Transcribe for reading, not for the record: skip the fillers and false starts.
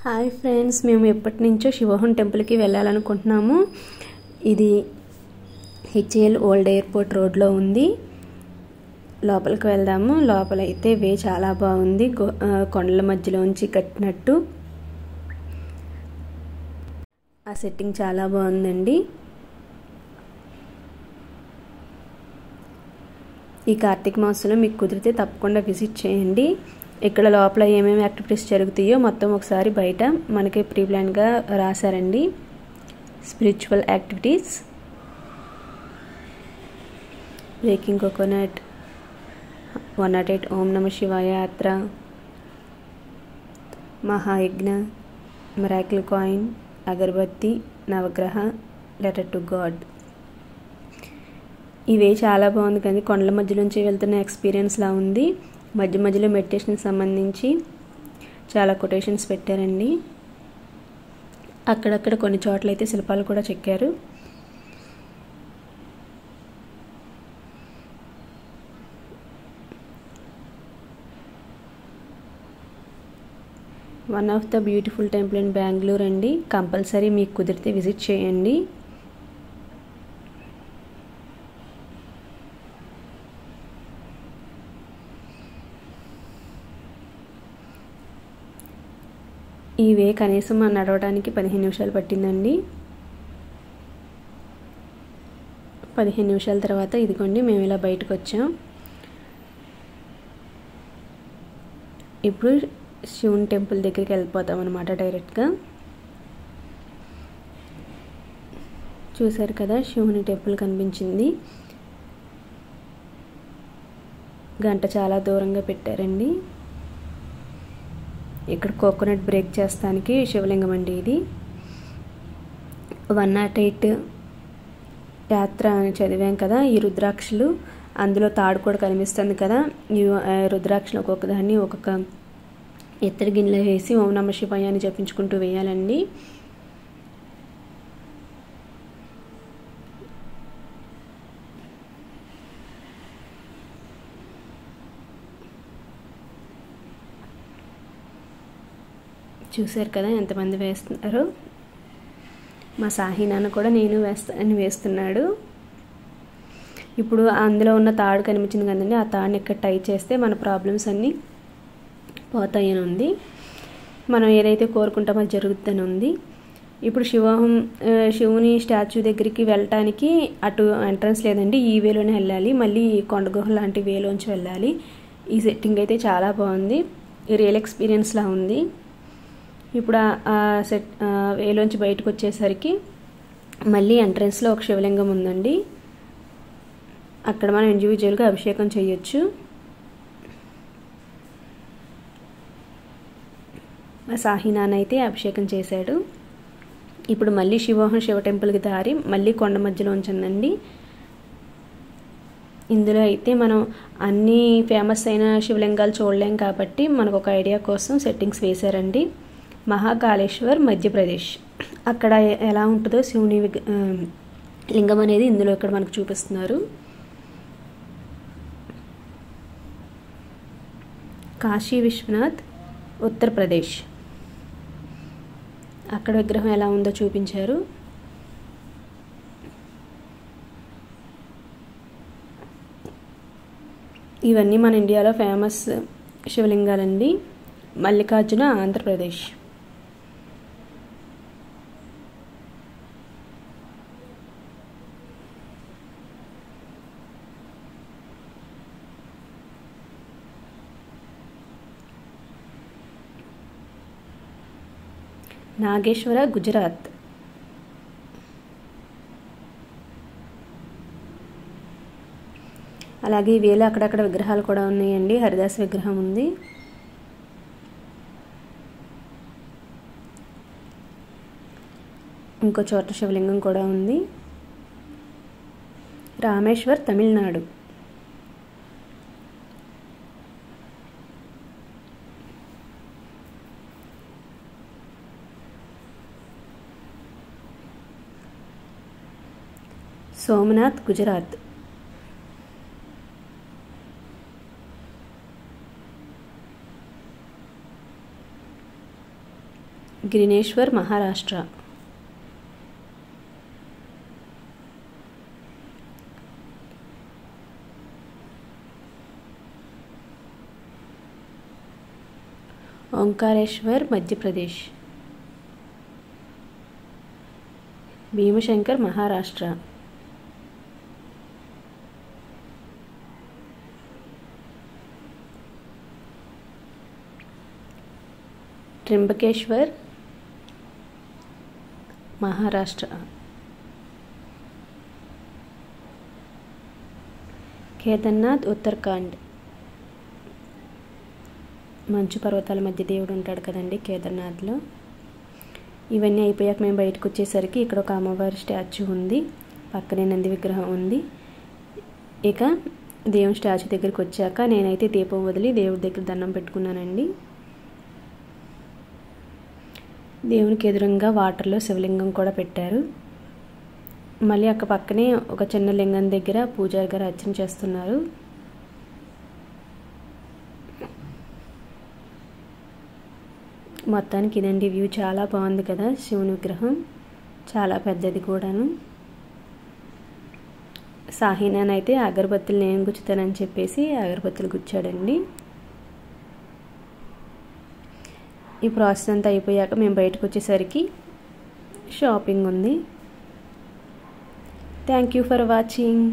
Hi friends, మేము ఎప్పటి నుంచో శివోహం టెంపుల్కి వెళ్ళాలనుకుంటున్నాము. ఇది హెచ్ఏఎల్ ఓల్డ్ ఎయిర్పోర్ట్ రోడ్లో ఉంది. లోపలికి వెళ్దాము. లోపలైతే వే చాలా బాగుంది. కొండల మధ్యలోంచి కట్టినట్టు ఆ సెట్టింగ్ చాలా బాగుందండి. ఈ కార్తీక మాసంలో మీకు కుదిరితే తప్పకుండా విజిట్ చేయండి. ఇక్కడ లోపల ఏమేమి యాక్టివిటీస్ జరుగుతాయో మొత్తం ఒకసారి బయట మనకి ప్రీ ప్లాన్గా రాశారండి. స్పిరిచువల్ యాక్టివిటీస్, బ్రేకింగ్ కోకోనట్, 108 ఓం నమ శివాయ యాత్ర, మహాయజ్ఞ, మిరాకిల్ కాయిన్, అగరబత్తి, నవగ్రహ, లెటర్ టు గాడ్. ఇవే చాలా బాగుంది కానీ కొండల మధ్యలోంచి వెళ్తున్న ఎక్స్పీరియన్స్ లా ఉంది. మధ్య మధ్యలో మెడిటేషన్కి సంబంధించి చాలా కొటేషన్స్ పెట్టారండి. అక్కడక్కడ కొన్ని చోట్ల అయితే శిల్పాలు కూడా చెక్కారు. One of the beautiful temple in Bengaluru అండి. కంపల్సరీ మీకు కుదిరితే విజిట్ చేయండి. ఈ వే కనీసం నడవడానికి 15 నిమిషాలు పట్టిందండి. 15 నిమిషాల తర్వాత ఇదిగోండి మేము ఇలా బయటకు వచ్చాం. ఇప్పుడు శివుని టెంపుల్ దగ్గరికి వెళ్ళిపోతాం అన్నమాట డైరెక్ట్గా. చూసారు కదా, శివుని టెంపుల్ కనిపించింది. గంట చాలా దూరంగా పెట్టారండి. ఇక్కడ కోకోనట్ బ్రేక్ చేస్తానికి శివలింగం అండి ఇది. 108 యాత్ర అని చదివాం కదా, ఈ రుద్రాక్షలు అందులో తాడు కూడా కనిపిస్తుంది కదా. ఈ రుద్రాక్షలు ఒక్కొక్క దాన్ని ఒక్కొక్క ఎత్తడి గిన్నెలో వేసి ఓం నమ శివాయ అని జపించుకుంటూ వేయాలండి. చూశారు కదా ఎంతమంది వేస్తున్నారు. మా సాహి నాన్న కూడా నేను వేస్తున్నాడు. ఇప్పుడు అందులో ఉన్న తాడు కనిపించింది కదండి, ఆ తాడుని ఇక్కడ టై చేస్తే మన ప్రాబ్లమ్స్ అన్నీ పోతాయని ఉంది. మనం ఏదైతే కోరుకుంటామో అది జరుగుతుందని ఉంది. ఇప్పుడు శివుని స్టాచ్యూ దగ్గరికి వెళ్ళటానికి అటు ఎంట్రన్స్ లేదండి, ఈ వేలోనే వెళ్ళాలి. మళ్ళీ కొండగుహ లాంటి వేలోంచి వెళ్ళాలి. ఈ సెట్టింగ్ అయితే చాలా బాగుంది. రియల్ ఎక్స్పీరియన్స్ లా ఉంది. ఇప్పుడు ఆ వేలోంచి బయటకు వచ్చేసరికి మళ్ళీ ఎంట్రన్స్లో ఒక శివలింగం ఉందండి. అక్కడ మనం ఇండివిజువల్గా అభిషేకం చేయొచ్చు. సాహి నాన్న అయితే అభిషేకం చేశాడు. ఇప్పుడు మళ్ళీ శివ టెంపుల్కి దారి మళ్ళీ కొండ మధ్యలో ఉంచిందండి. ఇందులో అయితే మనం అన్ని ఫేమస్ అయిన శివలింగాలు చూడలేం కాబట్టి మనకు ఒక ఐడియా కోసం సెట్టింగ్స్ వేశారండి. మహాకాళేశ్వర్, మధ్యప్రదేశ్. అక్కడ ఎలా ఉంటుందో శివుని లింగం అనేది ఇందులో ఇక్కడ మనకు చూపిస్తున్నారు. కాశీ విశ్వనాథ్, ఉత్తరప్రదేశ్. అక్కడ విగ్రహం ఎలా ఉందో చూపించారు. ఇవన్నీ మన ఇండియాలో ఫేమస్ శివలింగాలండి. మల్లికార్జున, ఆంధ్రప్రదేశ్. నాగేశ్వర, గుజరాత్. అలాగే ఈ వేళ అక్కడక్కడ విగ్రహాలు కూడా ఉన్నాయండి. హరిదాస్ విగ్రహం ఉంది. ఇంకో చోట శివలింగం కూడా ఉంది. రామేశ్వర్, తమిళనాడు. సోమనాథ్, గుజరాత్. గ్రీనేశ్వర్ మహారాష్ట్ర. ఓంకారేశ్వర్ మధ్యప్రదేశ్. భీమశంకర్ మహారాష్ట్ర. త్రింబకేశ్వర్ మహారాష్ట్ర. కేదార్నాథ్ ఉత్తరాఖండ్. మంచు పర్వతాల మధ్య దేవుడు ఉంటాడు కదండి కేదార్నాథ్లో. ఇవన్నీ అయిపోయాక మేము బయటకు వచ్చేసరికి ఇక్కడ ఒక అమ్మవారి స్టాచ్యూ ఉంది, పక్కనే నంది విగ్రహం ఉంది. ఇక దేవుని స్టాచ్యూ దగ్గరికి వచ్చాక నేనైతే దీపం వదిలి దేవుడి దగ్గర దండం పెట్టుకున్నానండి. దేవునికి ఎదురుగా వాటర్లో శివలింగం కూడా పెట్టారు. మళ్ళీ అక్క పక్కనే ఒక చిన్న లింగం దగ్గర పూజారి గారు అర్చన చేస్తున్నారు. మొత్తానికి ఇదండి వ్యూ. చాలా బాగుంది కదా శివుని విగ్రహం, చాలా పెద్దది కూడాను. సాహినానైతే అగరబత్తులు నేను గుచ్చుతానని చెప్పేసి అగరబత్తులు గుచ్చాడండి. ఈ ప్రాసెస్ అంతా అయిపోయాక మేము బయటకు వచ్చేసరికి షాపింగ్ ఉంది. Thank you for watching.